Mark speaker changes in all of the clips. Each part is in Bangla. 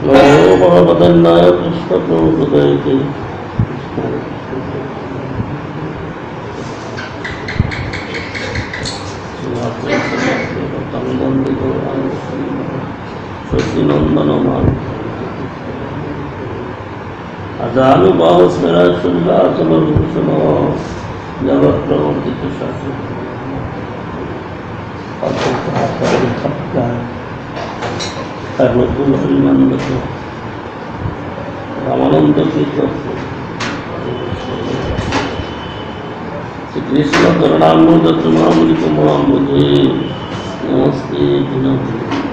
Speaker 1: नमो भगवदन्नाय कृष्णप्रभुपदये शशिनंदन अजानुबाहुस्मराशुल्लासमभूषण जगत्प्रवर्तित शास्त्र कर्णकुल हरिमंदत रामानंद तीर्थ श्री कृष्ण करुणामृत तृणामृत महामुझे नमस्ते दिनमुझे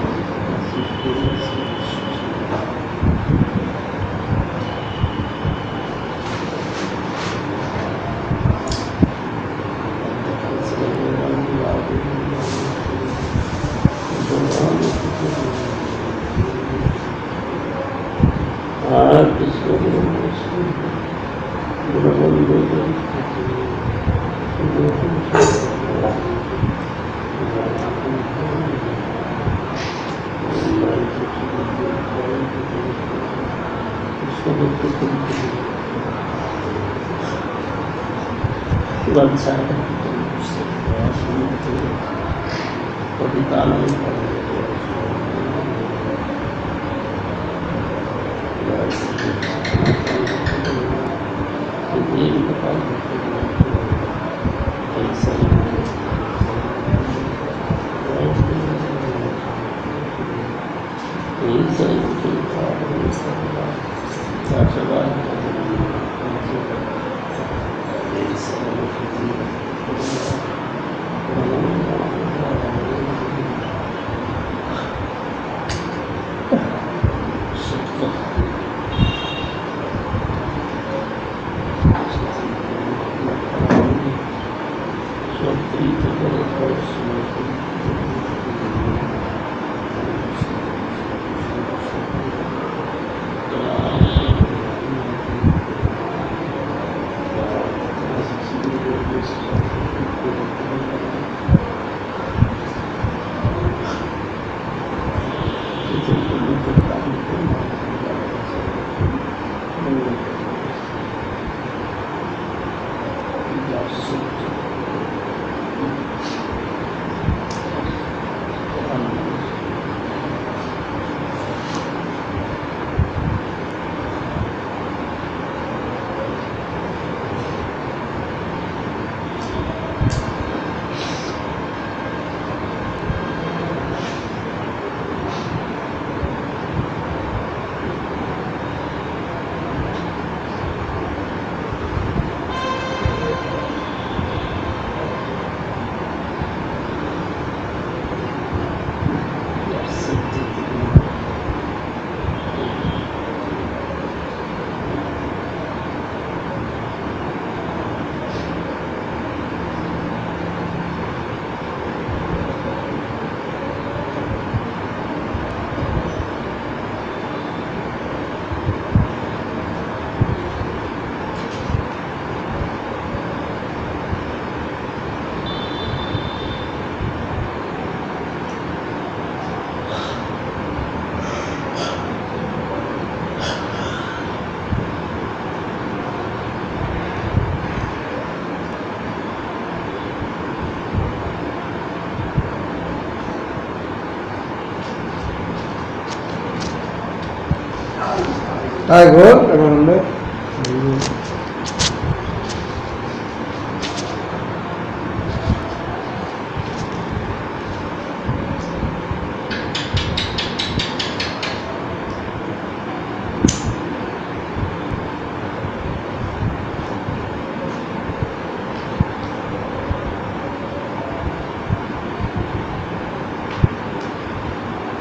Speaker 2: তাই গো এখন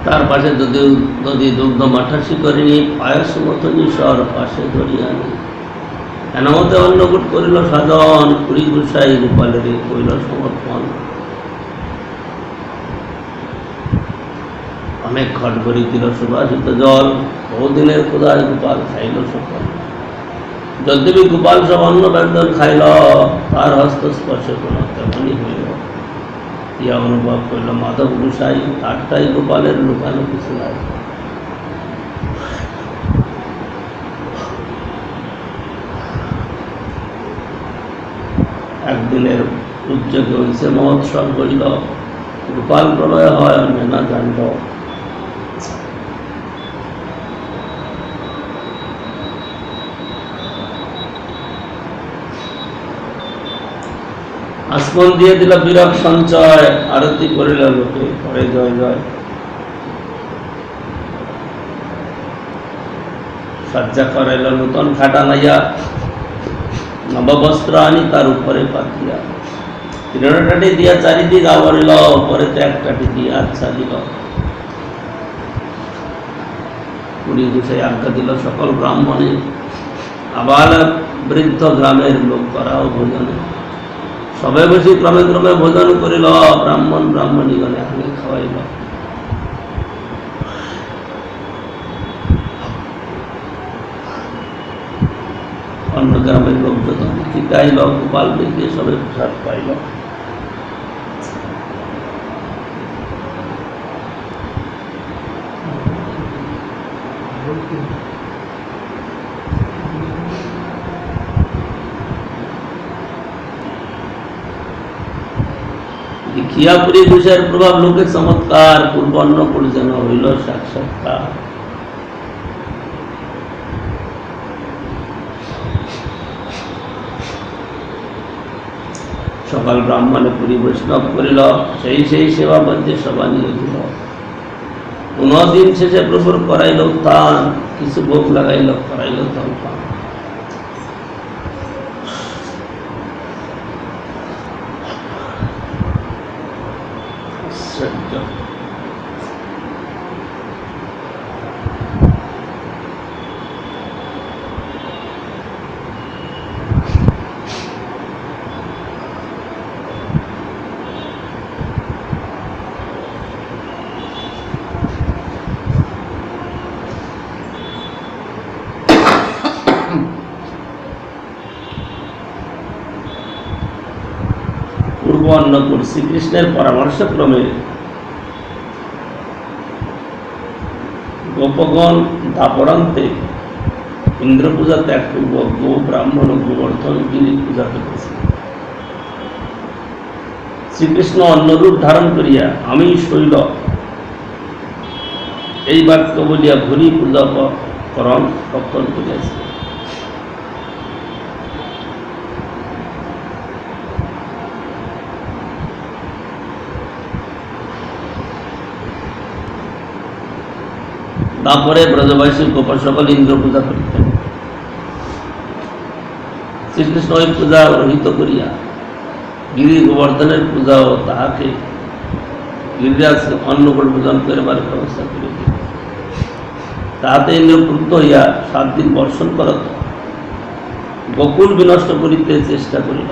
Speaker 1: তার পাশে যদি দুগ্ধ মাঠাসি করিনি পায়স মতো নিশর পাশে ধরিয়ানি এনামতে অন্নকূট করিল সাধন কুড়ি গুসাই গোপালের কইল সমর্পণ অনেক খট করিছিল সুবাসিত জল বহুদিনের ক্ষুধায় গোপাল খাইল সকল যদ্যপি গোপাল সব অন্ন ব্যঞ্জন খাইল তার হস্তস্পর্শ কোন তেমনই হইল ইয়া অনুভব করল মাধব গোসাই তারটাই গোপালের লুকানো কিছু নাই। একদিনের উদ্যোগে হয়েছে মহোৎসব হইল, গোপাল প্রলয় হয় না জানল। আসমান দিয়ে দিল বিরাট সঞ্চয়, আরতি করিল লোকে পরে জয় জয়। সজ্জা করাইল নূতন খাটা নাইয়া, নববস্ত্র আনি তার উপরে পাতিয়া। তিনটাটি দিয়া চারিদিক আবরিল, পরে একটাটি দিয়া আচ্ছা দিল। পুরী গোসাই আজ্ঞা দিল সকল ব্রাহ্মণে, আবার বৃদ্ধ গ্রামের লোক করাও ভোজনে। সবাই বসে ক্রমে ক্রমে ভোজন করিল, ব্রাহ্মণ ব্রাহ্মণীগণে আগে খাওয়াইল। অন্য গ্রামের লোক যত শিখাইল, গোপাল দেখে সবাই প্রসাদ পাইল। খিয়াপুরী গোসাইয়ের প্রভাব লোকে চমৎকার, পূর্ব অন্নকূট যেন হইল সাক্ষাৎকার। সকাল ব্রাহ্মণে পুরী বৈষ্ণব করিল, সেই সেই সেবা মধ্যে সভা নিয়ে দিল। 15 দিন শেষে প্রভুর করাইল উত্থান, কিছু ভোগ লাগাইল করাইল জলপান। পূর্ব অন্নকূট শ্রীকৃষ্ণের পরামর্শক্রমে গোপগণ দাপরান্তে ইন্দ্র পূজা ত্যাগ পূর্বক গো ব্রাহ্মণ ও গোবর্ধন গিরি পূজা করেছে। শ্রীকৃষ্ণ অন্নরূপ ধারণ করিয়া আমি শৈল এই বাক্য বলিয়া ভূরি পূজা করণ রক্ষণ করিয়াছে। তারপরে ব্রজবাসী গোপাল সকল ইন্দ্র পূজা করিতেন। শ্রীকৃষ্ণ ওই পূজা রহিত করিয়া গিরি গোবর্ধনের পূজাও তাহাকে গিরিরাজ অন্নকূট ভোজন করিবার ব্যবস্থা করিল। তাহাতে ইন্দ্র ক্রুদ্ধ হইয়া 7 দিন বর্ষণ করত, গোকুল বিনষ্ট করিতে চেষ্টা করিল।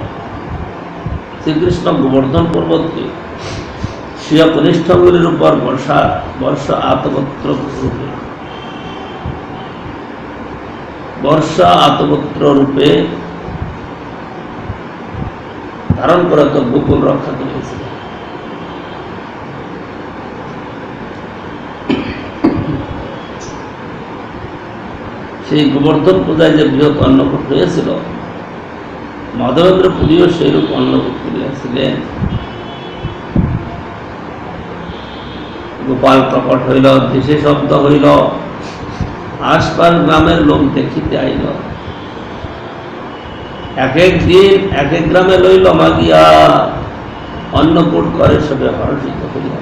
Speaker 1: শ্রীকৃষ্ণ গোবর্ধন পর্বতকে স্বীয় কনিষ্ঠগুলির উপর বর্ষা আতপত্র রূপে ধারণ করে তো গোকুল রক্ষা করিয়াছিল। সেই গোবর্ধন পূজায় যে বৃহৎ অন্নকূট হয়েছিল, মাধবেন্দ্র পুরীও সেইরূপ অন্নকূট করিয়াছিলেন। গোপাল প্রকট হইল, দেশে শব্দ হইল, আশপাশ গ্রামের লোক দেখিতে আইল। এক এক দিন এক এক গ্রামে লইল মাগিয়া, অন্নকূট করে সবে হর্ষিত হইল।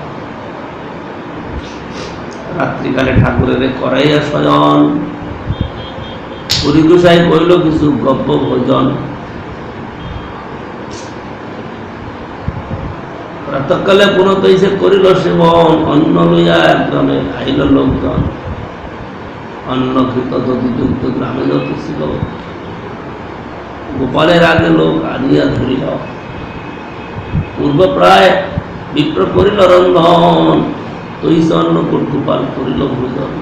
Speaker 1: রাত্রিকালে ঠাকুরের করাইয়া শয়ন, পুরী গোসাই কইল কিছু গব্য ভোজন। প্রাতকালে পুনতইসে করিল সেবন, অন্ন লইয়া এক গ্রামে আইল লোকজন। অন্নকৃত দধিযুক্ত গ্রামে যত ছিল, গোপালের আগে লোক আনিয়া ধরিল। পূর্ব প্রায় বিপ্র করিল রন্ধন, তৈস অন্নকূট গোপাল করিল ভোজন।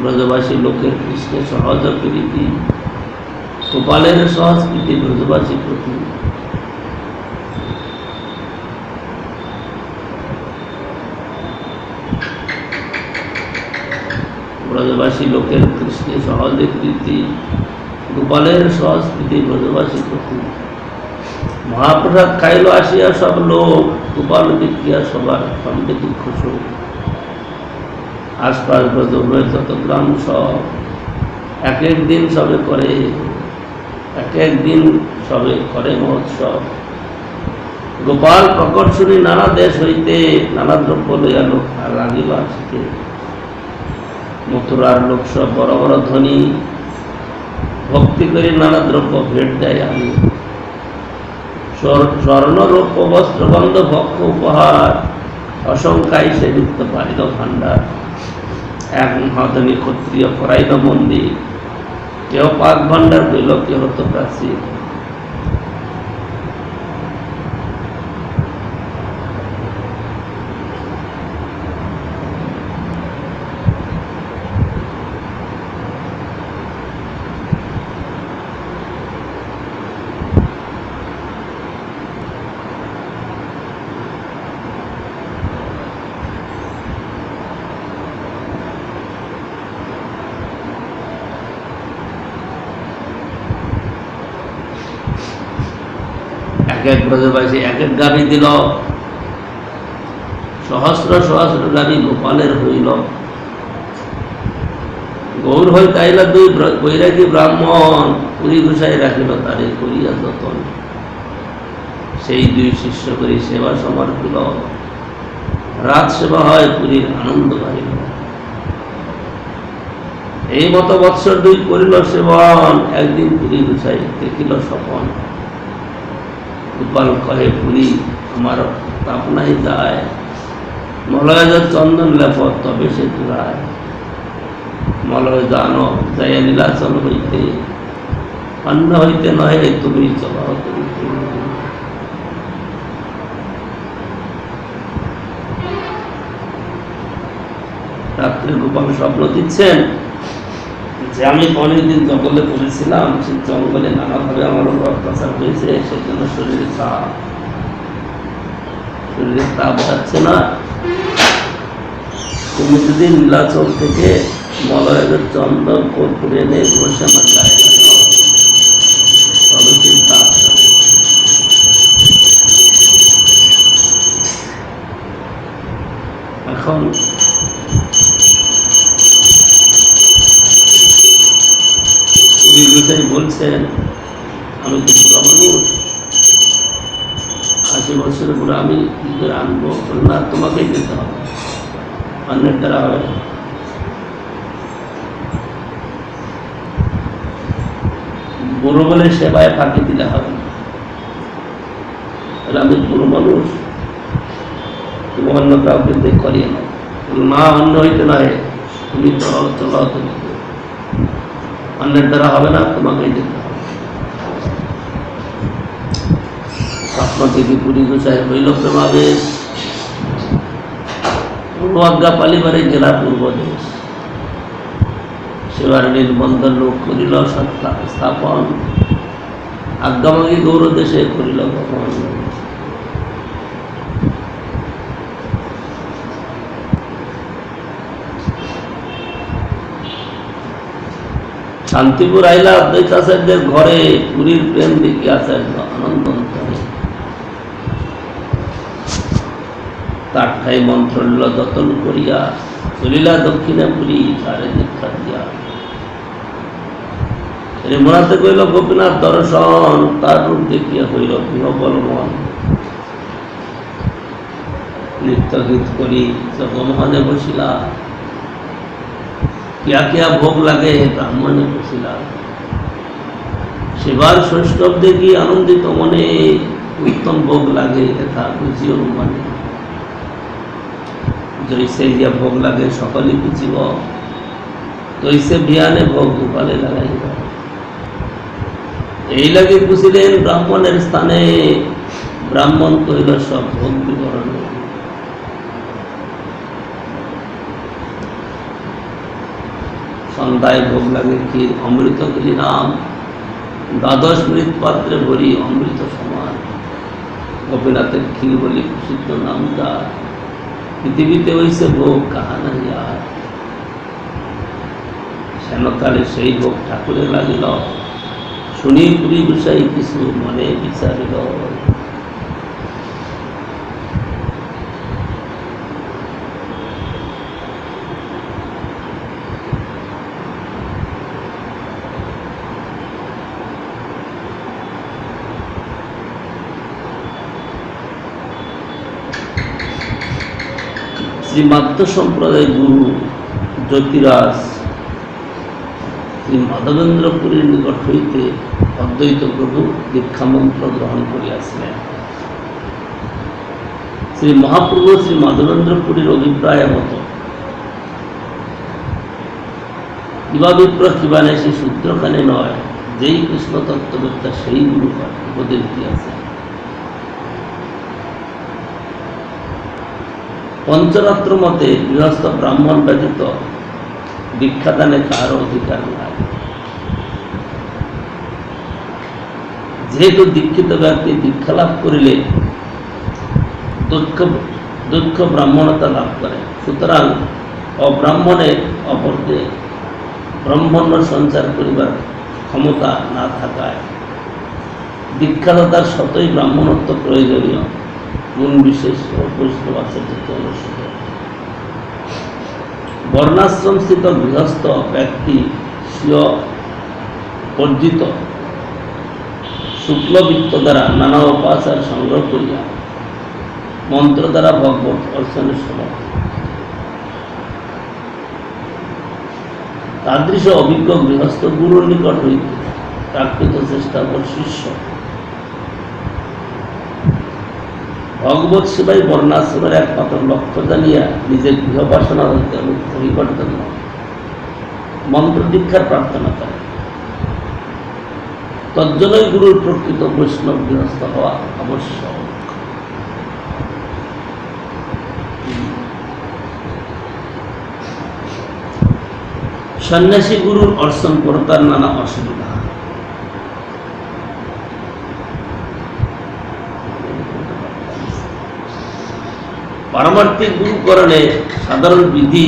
Speaker 1: ব্রজবাসী লোকের কৃষ্ণের সহজ প্রীতি, গোপালের সহজ প্রীতি ব্রজবাসী প্রতি। ব্রজবাসী লোকের কৃষ্ণে সহজে প্রীতি, গোপালের সহস্কৃতি ব্রজবাসী প্রতি। মহাপ্রসাদ খাইল আসিয়া সব লোক, গোপাল দেখিয়া সবার সন্দেহ খুশো। আশপাশ ব্রজমের যত গ্রাম সব এক এক দিন সবে করে, এক এক দিন সবে করে মহোৎসব। গোপাল প্রকট শুনি নানা দেশ হইতে, নানা দ্রব্য লইয়া লোক লাগিল আসিতে। মথুরার লোক সব বড় বড় ধনী, ভক্তি করে নানা দ্রব্য ভেট দেয় আমি। স্বর্ণ রৌপ্য বস্ত্র গন্ধ ভক্ষ উপহার, অসংখ্যায় সে যুক্ত পারিল ভাণ্ডার। এক মহাধনী ক্ষত্রিয় করাইল মন্দির, কেহ পাক ভাণ্ডার কইল, কেহ তো প্রাচীর। এক এক ব্রজবাসী এক এক গাভী দিল, সহস্র সহস্র গাভী গোপালের হইল। গৌর হইতে আইলা দুই বৈরাগী ব্রাহ্মণ, পুরী গুছাই রাখিল তারে করিয়া যতন। সেই দুই শিষ্য করি সেবা সমর্পিল, রাত সেবা হয় পুরীর আনন্দ বাড়িল। এই মত বৎসর দুই করিল সেবন, একদিন পুরী গুছাই দেখিল স্বপন। গোপাল কহে পুরী আমার তাপনাই যায়, মলয় চন্দন লেপ তবে সে চূড়ায়। মলয় দান যাইয়া নীলাচল হইতে, অন্য হইতে নহে তুমি চল করিতে। রাত্রে গোপাল স্বপ্ন দিচ্ছেন যে আমি অনেকদিন জঙ্গলে পড়েছিলাম, সেই জঙ্গলে নানাভাবে আমার উপর অত্যাচার হয়েছে, সেই জন্য শরীরে তাপ যাচ্ছে না। তুমি যদি নীলাচল থেকে মলয়ের চন্দন কর্পূর এনে বসে আমার গায়ে লাগাও, তবে সেই তাপ যাবে। এখন বলছেন আমি তো বুড়া মানুষ, 80 বছরের বুড়া, আমি কি করে আনবো? না, তোমাকেই যেতে হবে, অন্যের দ্বারা হবে। বুড়ো বলে সেবায় ফাঁকি দিলে হবে না। আমি বুড়ো মানুষ, তুমি অন্য কাউকে দেখ করিয়ে নাও। না, অন্য হইতে নয়, তুমি চলো, তুমি অন্যের দ্বারা হবে না, তোমাকেই যেতে হবে। স্বপ্ন থেকে পুরী গোসাই হইল প্রেমাবেশ, পূর্ব আজ্ঞা পালিবারে জেলা পূর্ব দেশ। সেবার নির্বন্ধন লোক করিল স্থাপন, আজ্ঞামাগী গৌর দেশে করিল ভ্রমণ। শান্তিপুর আইলা অদ্বৈত আচার্যের ঘরে, পুরীর প্রেম দেখি আচার্য আনন্দ অন্তরে। তার ঠাই মন্ত্র নিল যতন করিয়া, চলিলা দক্ষিণে পুরী তারে দীক্ষা দিয়া। রেমনাথে কইল গোপীনাথ দর্শন, তার রূপ দেখিয়া হইল বিহবল মন। নৃত্য গীত করি জগমোহনে বসিলা, কিয়া কিয়া ভোগ লাগে ব্রাহ্মণে বসিলা। সেবার শৈষ্ঠব দেখি আনন্দিত মনে, উত্তম ভোগ লাগে যথা বুঝিও মানে। জৈসে ইয়া ভোগ লাগে সকলেই বুঝিব, তৈসে বিয়ানে ভোগ গোপালে লাগাইব। এই লাগে বুঝিলেন ব্রাহ্মণের স্থানে, ব্রাহ্মণ কহিল সব ভোগ বিবরণ। সন্ধ্যায় ভোগ লাগে ক্ষীর অমৃত গিরি নাম, দ্বাদশ মৃত পাত্রে ভরি অমৃত সমান। গোপীনাথের ক্ষীর বলি প্রসিদ্ধ নাম যার, পৃথিবীতে হইছে ভোগ কাহা নাই আর। সেনকালে সেই ভোগ ঠাকুরে লাগিল, শুনি পুরী গোসাই কিছু মনে বিচারিল। শ্রীমাধ্য সম্প্রদায় গুরু জ্যোতিরাজ শ্রী মাধবেন্দ্রপুরীর নিকট হইতে অদ্বৈত প্রভু দীক্ষামন্ত্র গ্রহণ করিয়াছিলেন। শ্রী মহাপ্রভু শ্রী মাধবেন্দ্রপুরীর অভিপ্রায় মতো কিবা বিপ্র কিবা নেই, সে সূত্রখানে নয়, যেই কৃষ্ণ তত্ত্ববেত্তা সেই গুরু উপদেশ দিয়েছে। পঞ্চরাত্র মতে গৃহস্থ ব্রাহ্মণ ব্যতীত দীক্ষাদানে কারো অধিকার নাই। যেহেতু দীক্ষিত ব্যক্তি দীক্ষা লাভ করিলে দক্ষ ব্রাহ্মণতা লাভ করে, সুতরাং অব্রাহ্মণের অপরকে ব্রাহ্মণ্য সঞ্চার করিবার ক্ষমতা না থাকায় দীক্ষাদাতার শতই ব্রাহ্মণত্ব প্রয়োজনীয়, গুণ বিশেষ ও বৈষ্ণব আচার্যত্ব অনুষ্ঠিত। বর্ণাশ্রম স্থিত গৃহস্থ ব্যক্তি স্বীয় অর্জিত শুক্লবৃত্ত দ্বারা নানা উপাচার সংগ্রহ করিয়া মন্ত্র দ্বারা ভগবত অর্চনের সমর্থ। তাদৃশ অভিজ্ঞ গৃহস্থ গুরুর নিকট হইতে প্রাকৃত চেষ্টা কর শিষ্য ভগবত সেবাই বর্ণাশ্রমের একমাত্র লক্ষ্য জানিয়া নিজের গৃহবাসনা হইতে নিকট জন্য মন্ত্র দীক্ষার প্রার্থনা করে। তজ্জন্যই গুরুর প্রকৃত বৈষ্ণব গৃহস্থ হওয়া আবশ্যক। সন্ন্যাসী গুরুর অর্চন করতার নানা অসুবিধা। পারমার্থিক গুরুকরণে সাধারণ বিধি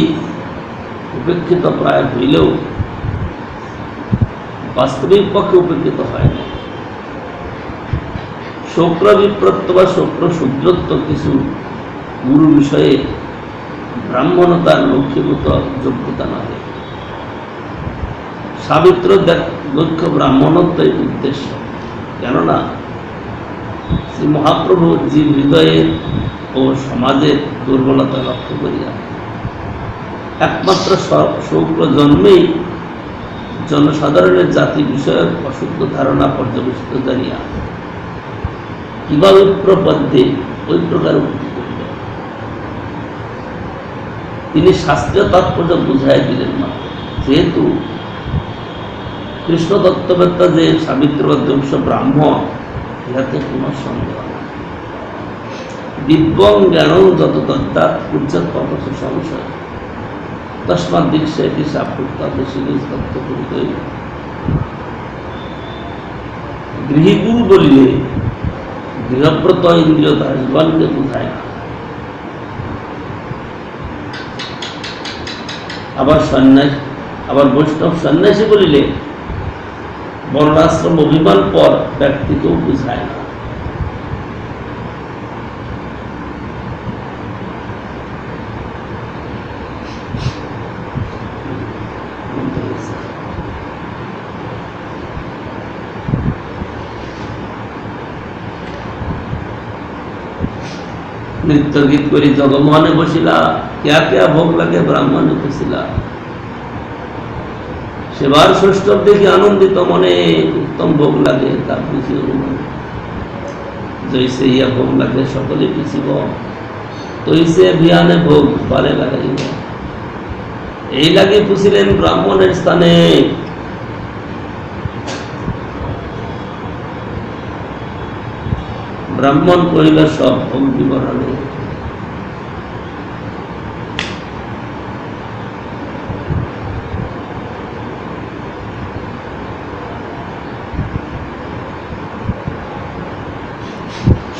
Speaker 1: উপেক্ষিত প্রায় হইলেও বাস্তবিক পক্ষে উপেক্ষিত হয় না। শুক্র বিপ্রত্ব বা শুক্র শূদ্রত্ব কিছু গুরু বিষয়ে ব্রাহ্মণতার লক্ষ্যীভূত যোগ্যতা নয়। সাবিত্র দক্ষ ব্রাহ্মণত্বই উদ্দেশ্য। কেননা শ্রী মহাপ্রভু জীব হৃদয়ের ও সমাজের দুর্বলতা লক্ষ্য করিয়া একমাত্র শুক্র জন্মেই জনসাধারণের জাতি বিষয়ক অশুদ্ধ ধারণা পর্যবেসিত জানিয়া কিভাবে প্রপদ্যে ওই প্রকার উক্তি করিলেন। তিনি শাস্ত্রীয় তাৎপর্য বুঝাই দিলেন মাত্র। যেহেতু কৃষ্ণ তত্ত্ববেত্তা যে সাবিত্র বংশ ব্রাহ্মণ, ইহাতে কোনো সন্দেহ নাই। দিব্যং জ্ঞানং যত তদ্দাৎ উচ্চত পথ সংশয় তস্মাৎ দীক্ষেতি সাপৃত্তাদেশী তত্ত্ব করিতই। গৃহীগুরু বলিলে গৃহব্রত ইন্দ্রিয় দাসগণকে বোঝায় না। আবার বৈষ্ণব সন্ন্যাসী বলিলে বর্ণাশ্রম অভিমান পর ব্যক্তিকেও বুঝায় না। নৃত্য গীত করি জগমোহনে বসিলা, কেয়া কেয়া ভোগ লাগে ব্রাহ্মণে বসিলা। সেবার ষষ্ঠব দেখি আনন্দিত মনে, উত্তম ভোগ লাগে তার বুঝি অনুমান। জৈসে ইয়া ভোগ লাগে সকলে পিছিব, তৈসে ভিয়ানে ভোগ বারে লাগাইব। এই লাগে পুছিলেন ব্রাহ্মণের স্থানে। ব্রাহ্মণ কহিল সব ভোগ বিবরণে।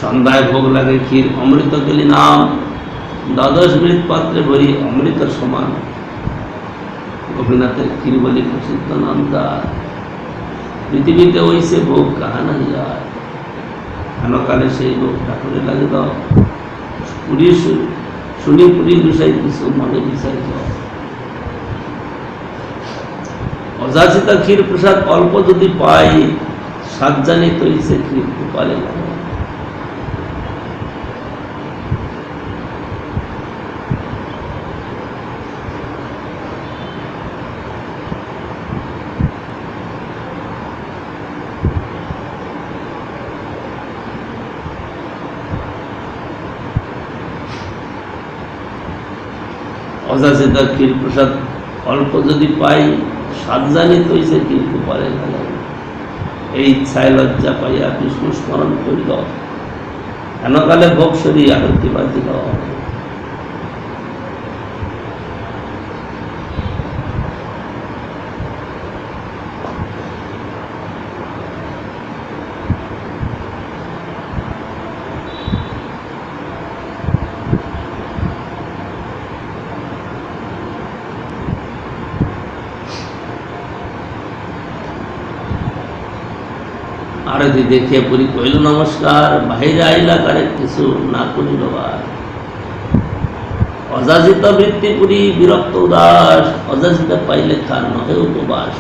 Speaker 1: সন্ধ্যায় ভোগ লাগে ক্ষীর অমৃত কেলি নাম, দ্বাদশ মৃত পাত্রে ভরি অমৃত সমান। গোপীনাথের ক্ষীর বলি প্রসিদ্ধ নামদার, পৃথিবীতে ওই সে ভোগ কাহা নাই আর। হেনকালে সেই ভোগ ঠাকুরে লাগিল, পুরী শুনি পুরী গুসাই কিছু মনে বিষাইল। অযাচিত ক্ষীর প্রসাদ অল্প যদি পাই, সাত জানি তৈ সে ক্ষীর গোপালে লাগে। অযাচিত ক্ষীর প্রসাদ অল্প যদি পাই, সাত জানি তৈ সে ক্ষীর গোপালে লাগে। এই ইচ্ছায় লজ্জা পাইয়া বিষ্ণু স্মরণ করিল, হেনকালে ভোগ সরি আরতি বাজিল। আরতি দেখে পুরী কইল নমস্কার, বাহিরে আইলা কারে কিছু না করিল আর। অযাচিত বৃত্তি পুরী বিরক্ত উদাস, অযাচিত পাইলে খান নহে উপবাস।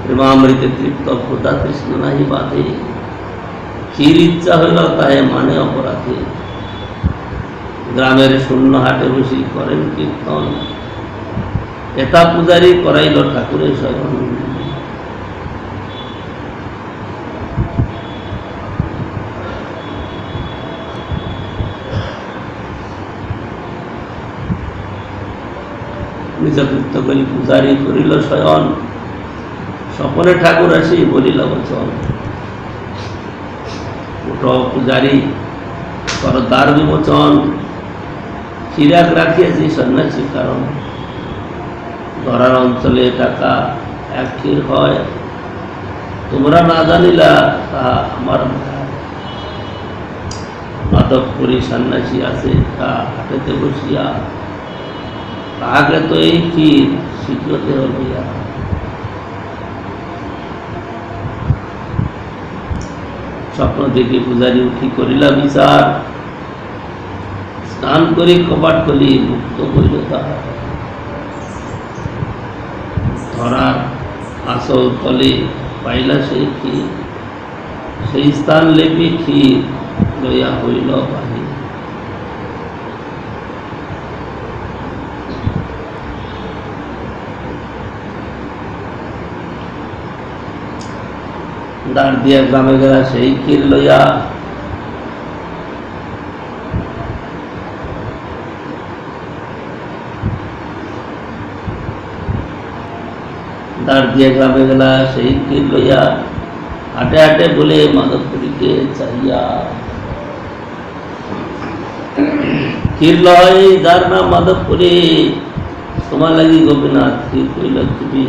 Speaker 1: প্রেমামৃতে তৃপ্ত ক্ষুধা কৃষ্ণ নাহি বাধে, ক্ষীর ইচ্ছা হইল তাহে মানে অপরাধে। গ্রামের শূন্য হাটে বসি করেন কীর্তন, এটা পূজারি করাইল ঠাকুরের শরণ। নিজকৃত্য করি পূজারি করিল শয়ন, স্বপনে ঠাকুর আসি বলিল বচন। উঠ পূজারি কর দ্বার বিমোচন, ক্ষীরাক রাখিয়াছি সন্ন্যাসী কারণ। ধরার অঞ্চলে টাকা এক ক্ষীর হয়, তোমরা না জানিলা তাহা আমার। মাধবপুরী সন্ন্যাসী আছে তা হাটেতে বসিয়া, তাহাকে তো এই ক্ষীর শিখিতে হইয়া। স্বপ্ন দেখে পূজারি উঠি করিলা বিচার, স্নান করি কপাট খুলি মুক্ত করিল তাহা। ধরার আসল তলে পাইলা সেই ক্ষীর, সেই স্থান লেপি ক্ষীর লইয়া হইল বাহির। দাঁড় দিয়া গ্রামে গেলা সেই ক্ষীর লইয়া, দাঁড় দিয়া গ্রামে গেলা সেই ক্ষীর লইয়া। হাটে হাটে বলে মাধবপুরীকে চাইয়া, ক্ষীর লয় যার নাম মাধবপুরী, তোমার লাগি গোপীনাথ ক্ষীর কইল চুরি।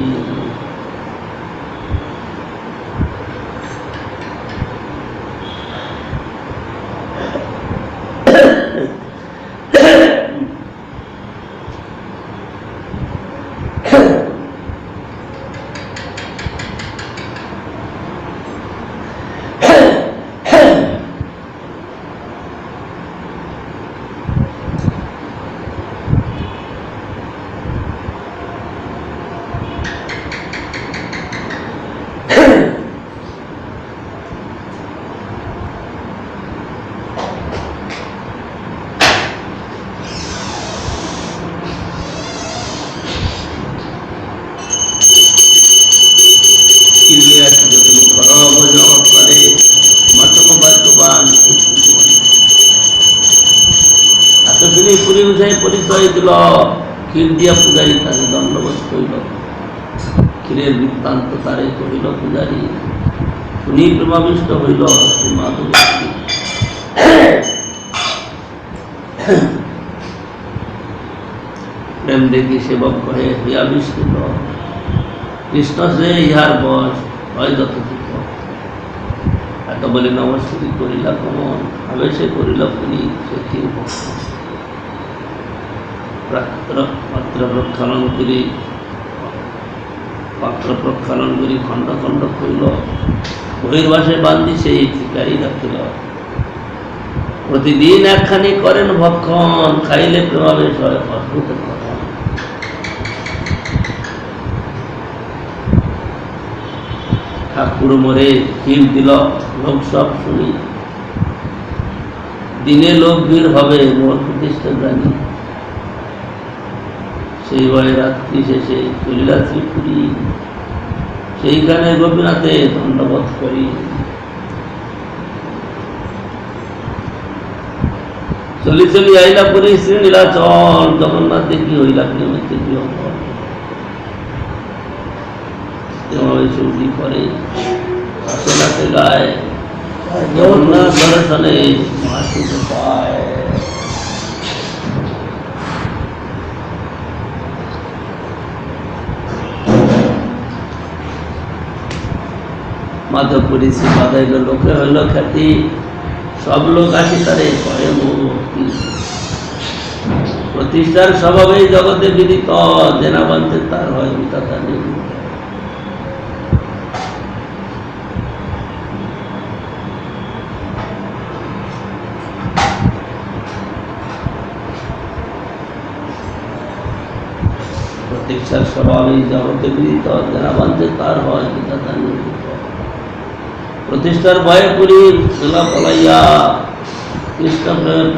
Speaker 1: পুরী উঠাই পরিচয় দিল, ক্ষীর দিয়া পূজারী তাকে দণ্ডবোধ করিল। ক্ষীরের বৃত্তান্ত তারে কহিল পূজারী, শুনি প্রেমাবিষ্ট হইল শ্রী মাধবী। প্রেম দেখি সেবক কহে হইয়া বিস্মিত, কৃষ্ণ সে ইহার বস হয় যথোচিত। এত বলে নমস্কৃতি করিলা কমন, আবেশে করিল পুরী সে ক্ষীর ভক্ত। পাত্র প্রক্ষালন করি খণ্ড খণ্ড করিল, বহির্বাসে বান্ধি সেই ঠিকাই রাখিল। প্রতিদিন একখানি করেন ভক্ষণ, খাইলে প্রেমাবেশ হয় অদ্ভুত কথা। ঠাকুর মরে ক্ষীর দিল, লোক সব শুনি, দিনে লোক ভিড় হবে মোর প্রতিষ্ঠা জানি। সেই বয়ে রাত্রি শেষে চলিলা শ্রীপুরী, সেইখানে গোপীনাথে দণ্ডবোধ করি। চলি চলি আইলা পুরী শ্রী নীলাচল, জগন্নাথ দেখি হইলা প্রেমেতে বিহ্বল। চৌকি করে আসে নাতে গায়, জগন্নাথ দর্শনে মাসিক পায়। মাধবপুরী শ্রী বাধাইল, লোকে হইল খ্যাতি, সব লোক আসি তারে করে মুক্তি। প্রতিষ্ঠার স্বভাবে জগতে বিদিত, জেনা বানতে তার হয় বিধাতা নির্মিত। প্রতীক্ষার স্বভাবে জগতে বিদিত, জেনা বানতে তার হয় বিধাতা নির্মিত। প্রতিষ্ঠার ভয়ে পুরী চলা পলাইয়া, কৃষ্ণ প্রেমের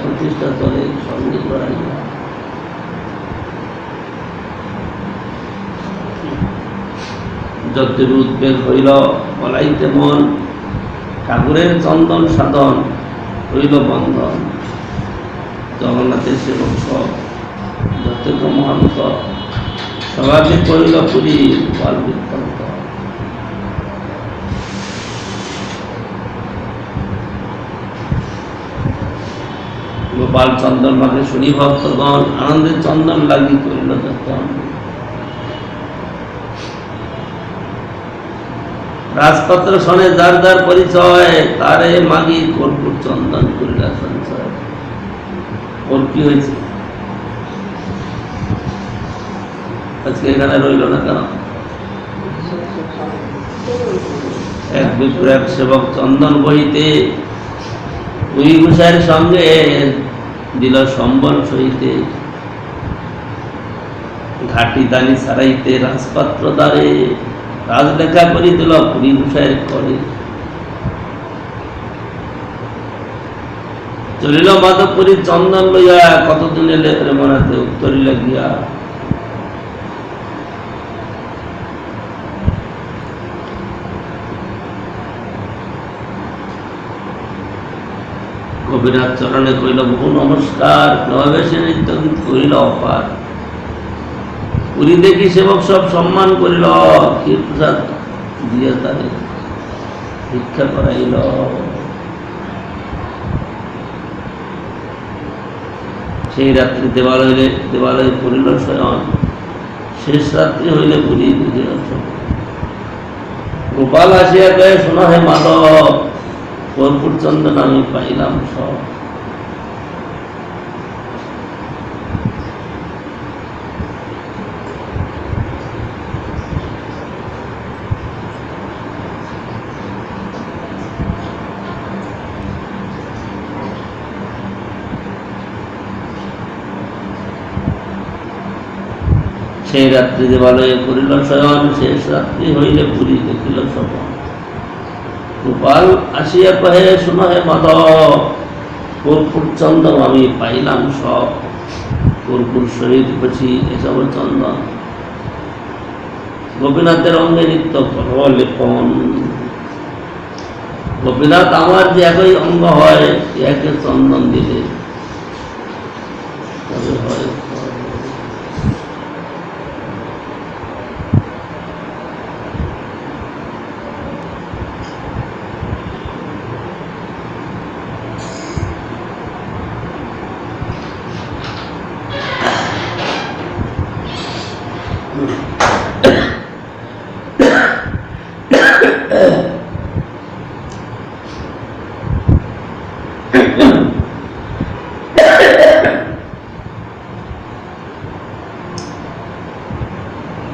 Speaker 1: প্রতিষ্ঠা করে সঙ্গে করাইয়া। যদ্যপি উদ্বেগ হইল পলাইতে মন, ঠাকুরের চন্দন সাধন হইল বন্ধন। জগন্নাথের সেবক সব যতক মহান্ত, সবাকে করিল পুরী গোপাল বৃত্তান্ত। গোপাল চন্দন মাকে শুনি ভক্তগণ, আনন্দের চন্দন লাগি করিল যতন। রাজপত্র শোনে যার যার পরিচয়, তারে মাগি কর্পূর চন্দন করিল সঞ্চয়। ওর কি হয়েছে আজকে এখানে রইল না কেন? এক বিপ্র এক সেবক চন্দন বহিতে, পুরী ঘোষায়ের সঙ্গে দিল সম্বল সহিতে। ঘাটি দানি সারাইতে রাজপাত্র দ্বারে, রাজলেখা করি দিল পুরী ঘোষায়ের করে। চলিল মাধবপুরী চন্দন লইয়া, কতদিন এলে প্রেমনাথে উত্তরি লাগিয়া। গোপীনাথ চরণে কইল বহু নমস্কার, নবেশে নৃত্য গীত করিল অপার। পুরী দেখি সেবক সব সম্মান করিল, ক্ষীর প্রসাদ দিয়ে তারে ভিক্ষা করাইল। সেই রাত্রি দেবালয়ে পড়িল শয়ন, শেষ রাত্রি হইলে পুরী বুঝিল সব। গোপাল আসিয়া কয়ে, শোনো হে মাধব, কর্পূর চন্দন আমি পাইলাম সব। সেই রাত্রি দেবালয়ে করিল শয়ন, শেষ রাত্রি হইলে পুরী দেখিল সপন। গোপাল আসিয়া কহে, শোনো হে মাধব, কর্পূর চন্দন আমি পাইলাম সব। কর্পূর সহিত বছি এসব চন্দন, গোপীনাথের অঙ্গে নিত্য করব লেপন। গোপীনাথ আমার যে একই অঙ্গ হয়, একে চন্দন দিলে তবে হয়।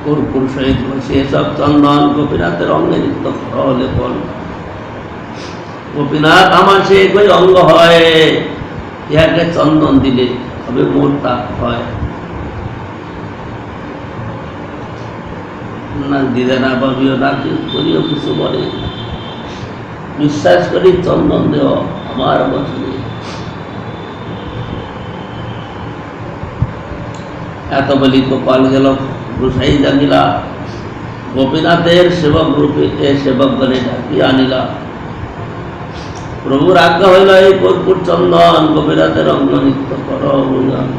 Speaker 1: কর্পূর সহিত বসিয়ে সব চন্দন গোপীনাথের অঙ্গে নিত্য করহ লেপন। গোপীনাথ আমার সে একই অঙ্গ হয়, ইহাকে চন্দন দিলে তবে মোর তাপ হয়। না দিলে না ভাবিও না করিও কিছু বলে, বিশ্বাস করি চন্দন দেহ আমার বছরে। এত বলি গোপাল গেল গোসাই জানিলা, গোপীনাথের সেবক রূপে সেবক গণে ডাকি আনিলা। প্রভুর আজ্ঞা হইল এই কর্পূর চন্দন গোপীনাথের অঙ্গ নিত্য কর বলিলাম।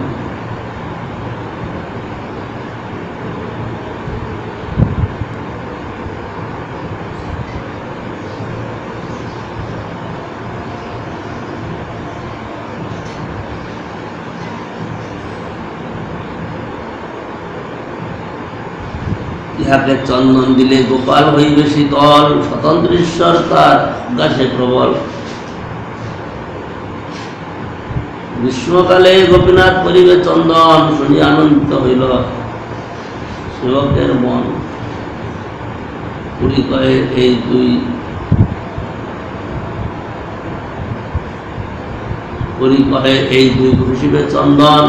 Speaker 1: ইহাকে চন্দন দিলে গোপাল হইবে শীতল, স্বতন্ত্র ঈশ্বর তার আজ্ঞাসে প্রবল। গ্রীষ্মকালে গোপীনাথ করিবে চন্দন, শুনি আনন্দিত হইল সেবকের মন। পুরী কহে এই দুই ঘুষিবে চন্দন,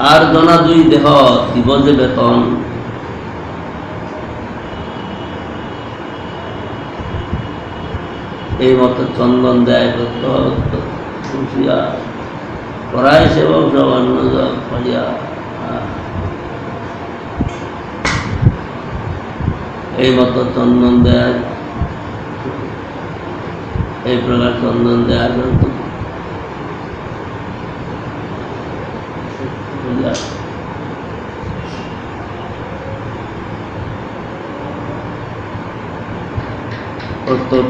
Speaker 1: আর জনা দুই দেহ দিব যে বেতন। এই মতো চন্দন দেয় খুশিয়া, পড়ায় সেবক সব অন্য পাইয়া। এই মতো চন্দন দেয়, এই প্রকার চন্দন দেয়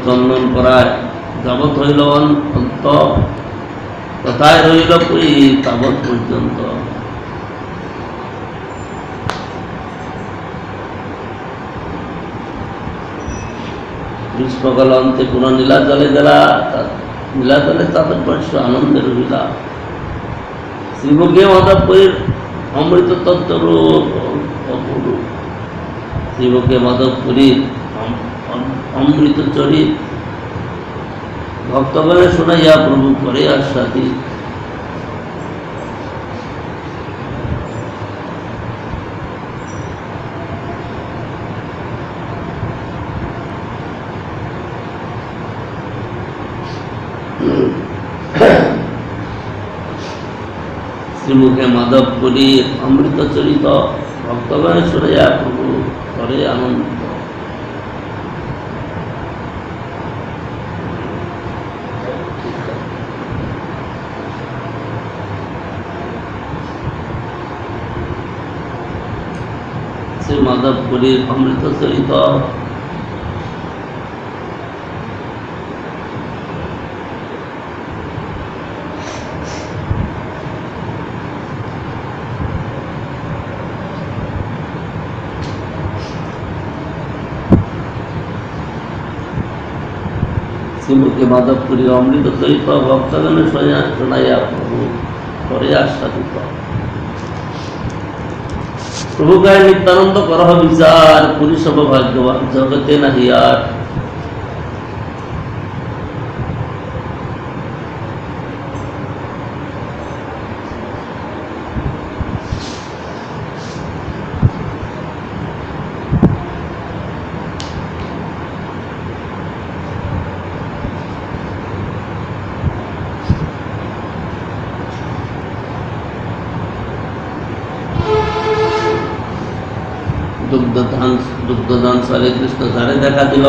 Speaker 1: চন্দন করায় যাবৎ হইল অন্ত, তথায় রইল পুরী তাবৎ পর্যন্ত। গ্রীষ্মকাল অন্তে পুনঃ নীলাচলে গেলা, নীলাচলে চাতুর্বর্ষ আনন্দে রহিলা। শ্রীমুখে মাধবপুরীর অমৃত তত্ত্বরূপ অপরূপ। শ্রীমুখে মাধবপুরীর অমৃত চরিত ভক্তগণে শোনাইয়া প্রভু করে আস্বাদি। শ্রীমুখে মাধবপুরীর অমৃত চরিত ভক্তগণে শোনাইয়া প্রভু করে আনন্দ। শ্রী মাধবপুরীর অমৃত চরিত শ্রীমুখে মাধবপুরীর অমৃত চরিত ভক্তগণে শোনাইয়া প্রভু করে আস্বাদিত। প্রভু গায়ে নিত্যানন্দ করহ বিচার, পুরী সব ভাগ্যবান জগতে নাহি আর। দুগ্ধদান সারে কৃষ্ণ ধারে দেখা দিল,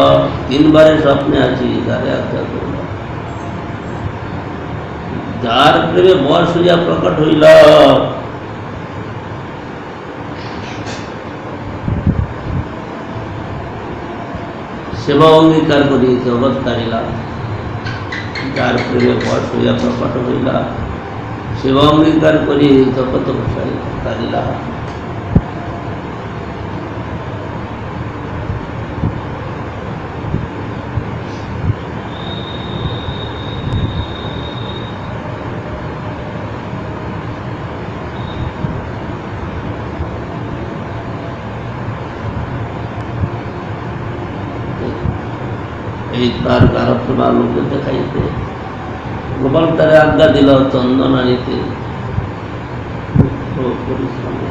Speaker 1: তিনবারে স্বপ্নে আছি ধারে আজ্ঞা করল। যার প্রেমে বর্ষ হইয়া প্রকট হইল, সেবা অঙ্গীকার করি জগৎ তারিলা। যার প্রেমে বর্ষ হইয়া প্রকট হইলা, সেবা অঙ্গীকার করি জগৎ তারিলা। এই তার গারপ্রেমা লোকে দেখাইতে গোপাল তারে আজ্ঞা দিল চন্দন আনিতে দুঃখ পরিশ্রমে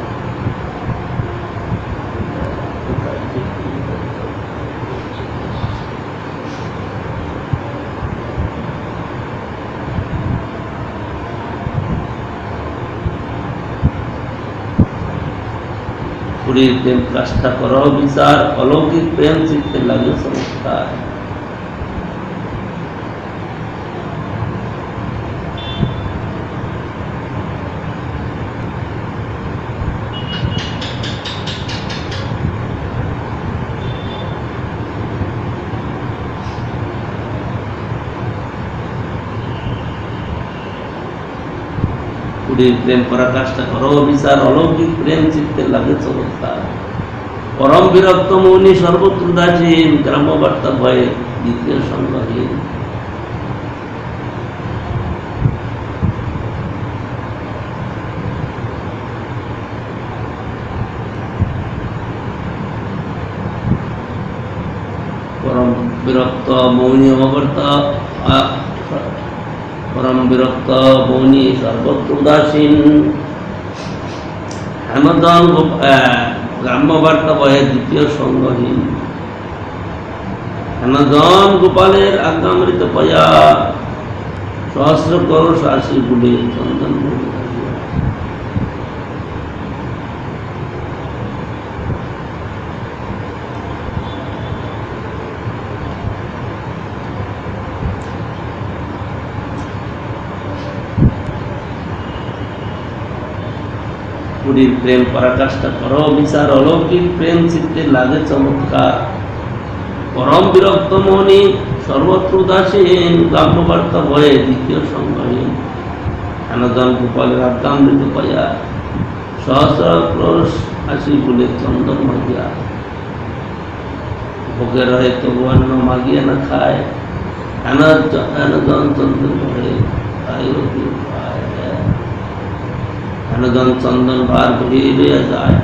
Speaker 1: পুরীর প্রেম কাষ্ঠা কর বিচার অলৌকিক প্রেম চিত্তে লাগে চমৎকার পুরীর প্রেম পরাকাষ্ঠা করো বিচার অলৌকিক প্রেম চিত্তে লাগে চমৎকার পরম বিরক্ত মৌনী সর্বত্র দাসীন গ্রাম্যবার্তা ভয়ে দ্বিতীয় সংগ্রহীন পরম বিরক্ত মৌনী অবর্তা পরম বিরক্ত মৌনী সর্বত্র উদাসীন হেমদন গ্রাম্যবার্তা বহে দ্বিতীয় সঙ্গহীন হেমদন গোপালের আজ্ঞামৃত পয়া সহস্র করুষ আসি গুলে চন্দন পুরীর প্রেম পরাকাষ্ঠা করো বিচার অলৌকিক প্রেম চিত্তে লাগে চমৎকার পরম বিরক্ত মনি সর্বত্র উদাসীন গ্রাম্যবার্তা ভয়ে দ্বিতীয় সংগ্রহীন হেনজন গোপালের আজ্ঞামৃত পয়া সহস্র ক্রোশ হাসি বলে চন্দন মাগিয়া ভোগে রহে তবু অন্ন মাগিয়া না খায় হেনজন চন্দন ভয়ে তাই হেনজন চন্দন ভার ঘুরিয়ে লইয়া যায়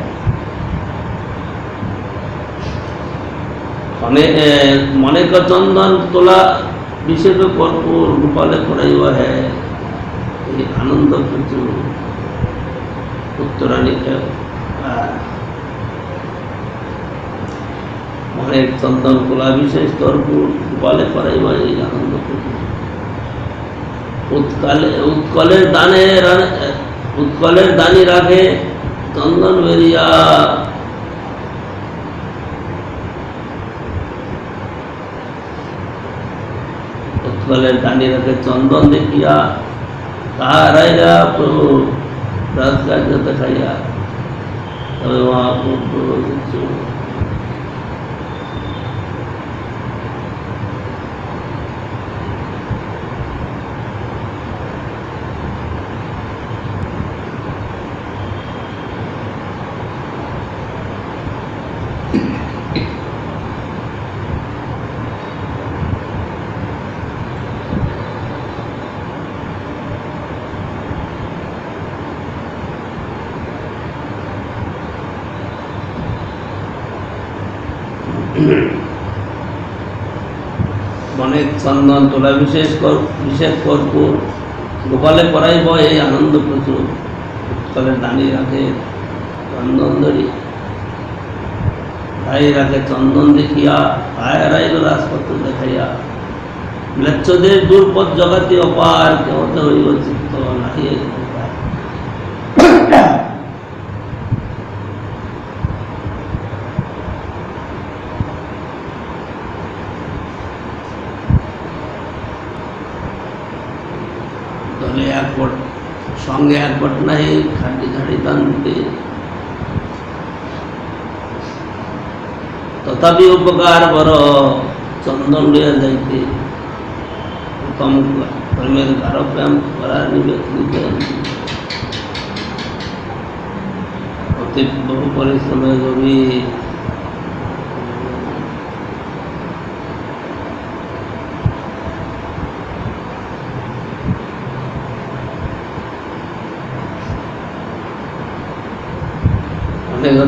Speaker 1: মনেক চন্দন তোলা বিশেষ কর্পূর গোপালে করাইব হে এই আনন্দ প্রচুর উত্তরাণীকে মনের চন্দন তোলা বিশেষ কর্পূর গোপালে করাইব এই আনন্দ প্রচুর উৎকলের দানি রাখে চন্দন বেরিয়া উৎকলের দানি রাখে চন্দন দেখিয়া তাহারাইরা প্রভু রাজকার্য দেখাইয়া তবে মহাপ্রভু মনের চন্দন তোলা বিশেষ কর্পূর গোপালে পরাইব এই আনন্দ প্রচুর উৎকলের দানি রাখে চন্দন ধরি তাই রাখে চন্দন দেখিয়া তাই হারাইল রাজপত্র দেখাইয়া ম্লেচ্ছদের দুর্পদ জগতি অপার কেমতে হইব চিত্ত নাহি দলে একপট সঙ্গে একপট নাই খাটি খাটি টানতে তথাপি উপকার বড় চন্দন লইয়া যাইতে উত্তম প্রেমের গাঢ় প্রেম করা নিবে অতি বহু পরিশ্রমে গভীর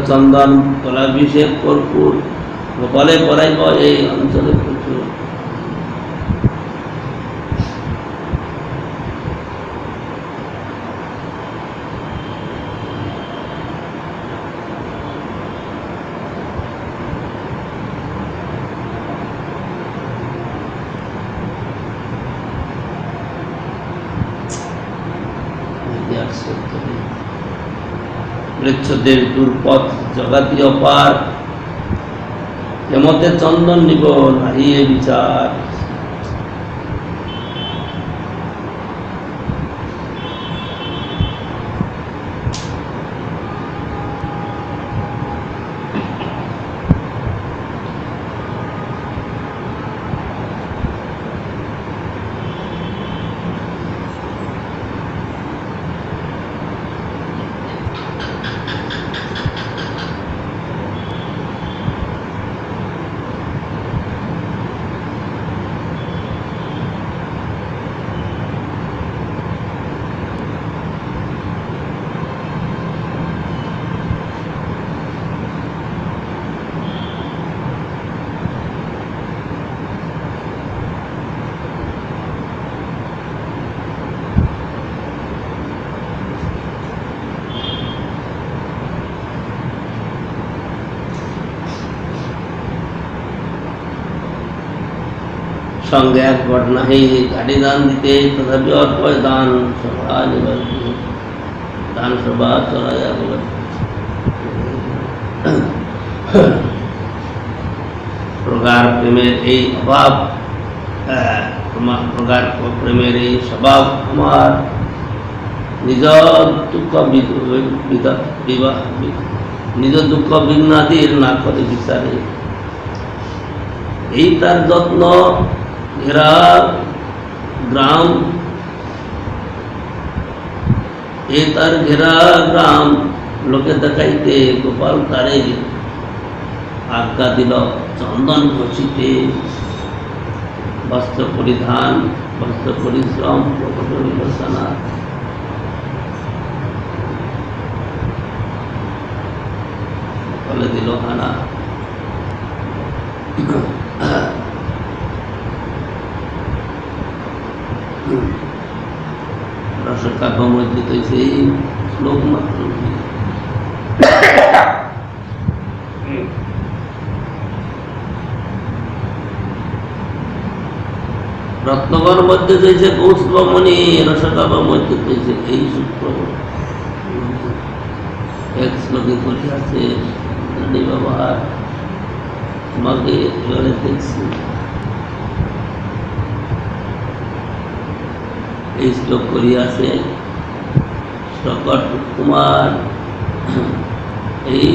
Speaker 1: চন্দন কলাভিষেক কর্পূর গোপালে পরাইব এই অঞ্চলে প্রচুর মৃচ্ছদের দুর্পথ জগাতি অপার, হেমতে চন্দন নিব নাহিয়ে বিচার। সঙ্গে এক বট নাহি গাড়ি দান দিতে, তথাপি অল্প দান সভা নিবার দান সভা চড়াইয়া বলে প্রগাঢ় প্রেমের এই অভাব, প্রগাঢ় প্রেমের এই স্বভাব আমার, নিজ দুঃখ নিজ দুঃখ বিঘ্নাদির না করে বিচারে। এই তার যত্ন ঘেরা গ্রাম, এই তার ঘেরা গ্রাম লোকে দেখাইতে, গোপাল তারে আজ্ঞা দিল চন্দন ঘষিতে। বস্ত্র পরিধান বস্ত্র পরিশ্রম প্রকট হইল সানা। বলে দিল হানা। রসকাব্য মধ্যে তো সেই শ্লোক মাত্র। রত্নগর মধ্যে তৈছে কৌস্তবমণি, রসকাব্য মধ্যে তৈছে এই সূত্র। এক শ্লোকে করিয়াছে ব্যবহার, তোমাকে এবারে দেখছি। এই শ্লোক করিয়াছে শকট কুমার। এই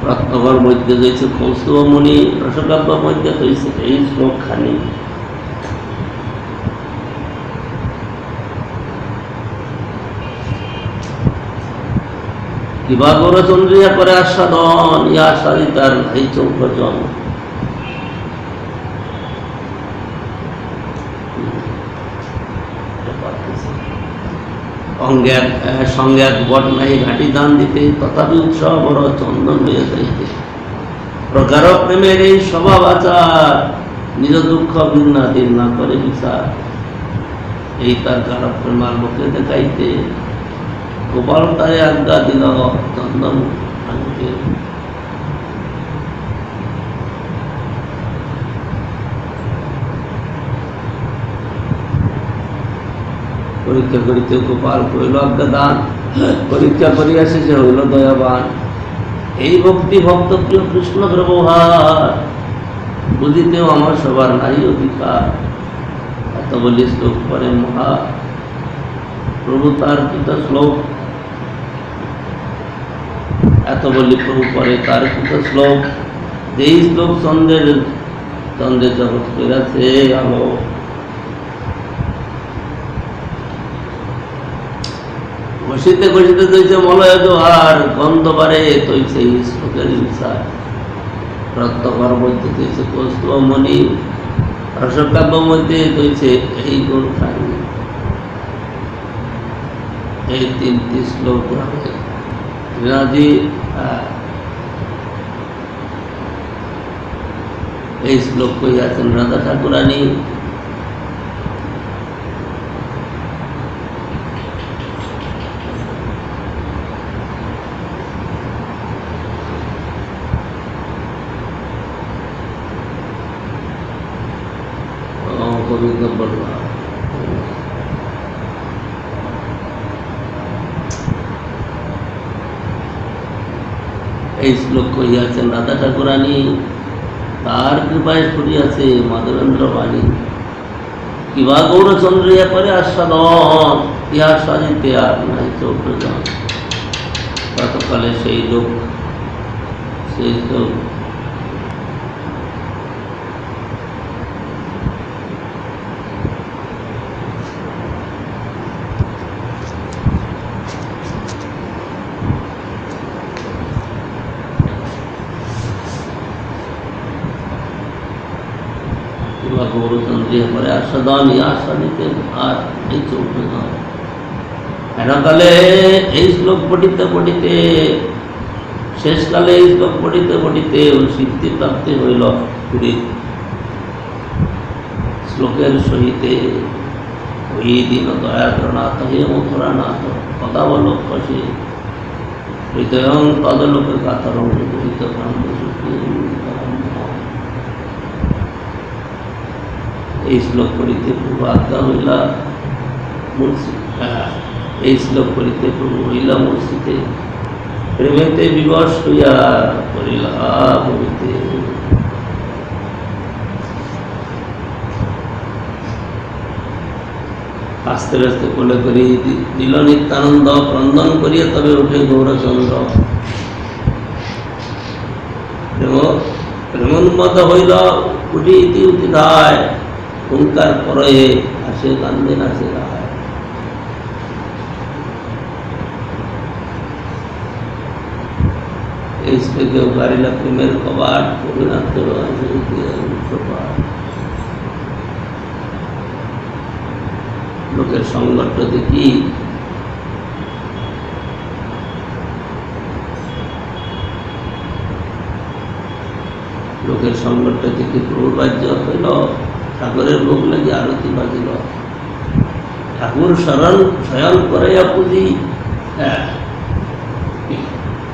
Speaker 1: রত্নগর মধ্যে রয়েছে কৌস্তবমণি, রসকাব্য মধ্যে রয়েছে এই শ্লোক খানি। কিবা গৌর চন্দ্রিয়া করে আস্বাদন, ইয়া আস্বাদিতার ভাই চৌকজন। সঙ্গে এক বট নাই ঘাটি দান দিতে, তথাপি উৎসব বড় চন্দন হয়ে যাইতে। প্রগাঢ় প্রেমের এই স্বভাব আচার, নিজ দুঃখ বিঘ্নাদির না করে বিচার। এই তার গাঢ় প্রেমার লোকে দেখাইতে, গোপাল তারে আজ্ঞা দিল চন্দন আনতে। পরীক্ষা করিতে গোপাল কইল আজ্ঞা দান, পরীক্ষা করিয়া শেষে হইল দয়াবান। এই ভক্তি ভক্ত প্রিয় কৃষ্ণ ব্যবহার, বুঝিতেও আমার সবার নাই অধিকার। এত বলি শ্লোক পরে মহা প্রভু তার কৃত শ্লোক, এত বলি প্রভু পরে তার কৃত শ্লোক। যেই শ্লোক চন্দ্রের চন্দ্রে জগৎ কইরাছে আলো, ঘষিতে ঘষিতে তৈছে মলয় দোহার, গন্ধ বারে তৈছে শ্লোকের ইচ্ছায়, রত্নকর মধ্যে তৈছে কৌস্তবমণি, রসকাব্য মধ্যে তৈছে এই গুণ খানি। এই তিনটি শ্লোক রাজি এই শ্লোক কইয়াছেন রাধা ঠাকুরানী। কবিতা বলবা এই শ্লোক কহিয়াছেন রাধা ঠাকুরানী, তার কৃপায় ফুরিয়াছে মাধবেন্দ্র বাণী। কিবা গৌরচন্দ্র ইয়া করে আস্বাদন, ইহা সাজিতে আর নাই চৌপ্রজন। গতকালে সেই লোক গৌরচন্দ্রিয়া করে আস্বাদন, ইহা সাজিতে আর এই চৌপ্রজন। এনকালে এই শ্লোক পঠিতে পঠিতে, শেষকালে এই শ্লোক পঠিতে পঠিতে সিদ্ধি প্রাপ্তি হইল পুরী শ্লোকের সহিতে। ওই দিন দয়াদ্রনাথ হে মথুরানাথ পদাবলক্ষসে, হৃদয়ং তদলোকে কাতরং গৃহীত ব্রহ্মসুখী। এই শ্লোক পড়িতে প্রভু আজ্ঞা হইলা এই শ্লোক পড়িতে প্রভু হইলা মূর্ছিতে, প্রেমেতে বিবশ হইয়া করিলা বলিতে। আস্তে আস্তে কোলে করি দিল নিত্যানন্দ, ক্রন্দন করিয়া তবে উঠে গৌরচন্দ্র। প্রেমোন্মত হইল উঠি ইতি উঠিধায়, হুঙ্কার পরে আসে কান্দে নাচে রায়। এই শ্লোকে গারিলা প্রেমের কবাট, রবীন্দ্রনাথের কপাট। লোকের সংগঠন দেখি লোকের সংগঠন দেখি প্রভুর বাহ্য হইল, ঠাকুরের ভোগ লাগে আরতি বাজিল। ঠাকুর শয়ন করাইয়া পুঁজি,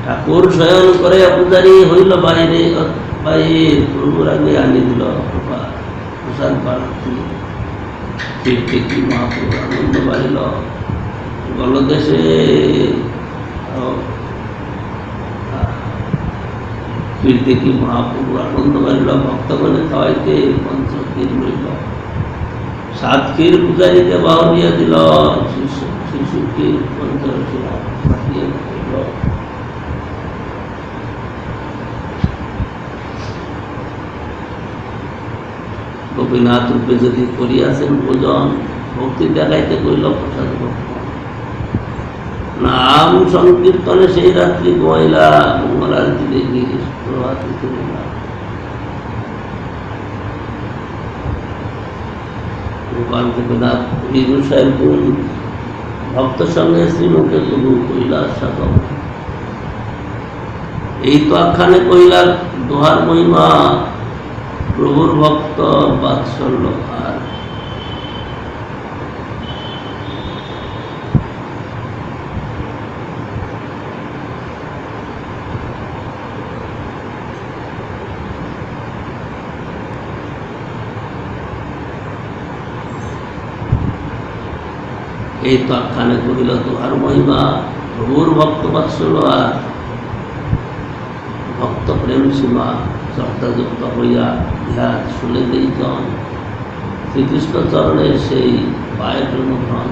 Speaker 1: ঠাকুর শয়ন করাইয়া পূজারি হইল বাইরে, বাইরে প্রভুর আগে আনি দিল প্রসাদ বাড়তি। কীর্তি কি মহাপ্রভু আনন্দ বাড়িল, গলদেশে কীর্তি কি মহাপ্রভু আনন্দ বাড়িল। ভক্তগণে খাওয়াইতে পঞ্চক্ষীর রইল, সাত ক্ষীর পূজারিতে বাউরিয়া দিল, শিশু ক্ষীর পঞ্চরসী পাঠিয়ে দিল। গোপীনাথ রূপে যদি করিয়াছেন ভোজন, ভক্তি দেখাইতে কইল প্রসাদ ভক্ত। নাম সংকীর্তনে সেই রাত্রি ঘুমাইলা, মঙ্গলারতি দেখি প্রভাতে চলিলা। গোপাল গোপীনাথ এই গোসাইয়ের গুণ, ভক্ত সঙ্গে শ্রীমুখে প্রভু কইলা সাধন। এই তো আখ্যানে কইলা দোহার মহিমা, প্রভুর ভক্ত বাৎসল্য আর। এই তো আখ্যানে কহিল দোহার মহিমা, প্রভুর ভক্ত বাৎসল্য আর। ভক্ত প্রেম সীমা শ্রদ্ধাযুক্ত হইয়া ইহা শুনে দেই জন, শ্রীকৃষ্ণ চরণের সেই পায়ের প্রেমধন।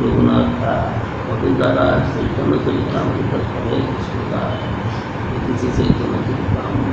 Speaker 1: রঘুনাথ কবি দ্বারা চৈতন্য চরিতামৃত করে কৃষ্ণদাস, চৈতন্য চরিতামৃত।